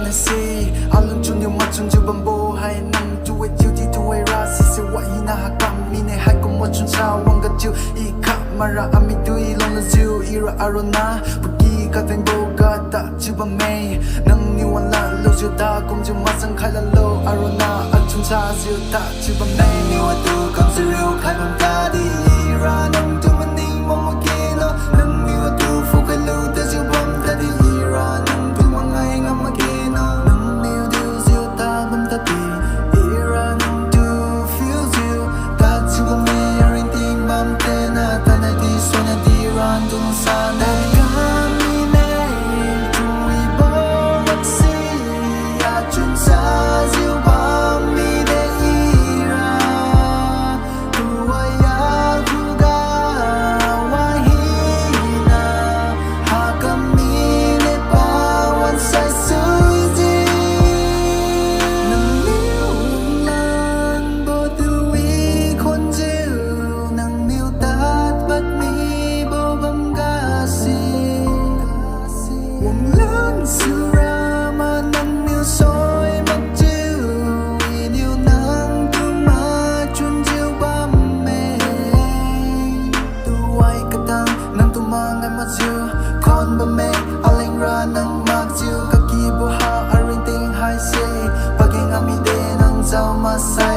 wanna see Alam chung yung machung juban buhay Nang tuwe duty tuwe rasi Siwa hinahakam Mine hai kung machung sa wang gaju Ika mara ami tui long la ju Ira arona Pagi kateng boga ta juban may Nang niwan la lo ju ta Kum ju masang khai la lo arona Achung sa ju ta juban may Niwa tu kam si real khai bam ta di Ira nang tu mani mong magino Nang niwa tu fukai lo ta juban ta di Ira nang tu mangay nga magino Nang niwa tu ju ta bam ta di Ira nang tu feels you Ta juban may aring ting bam te na Ta na di so na di ran tu sa na Con ba me aling ra nang magju kakibuha aring ting hai say paging amide nang zao masay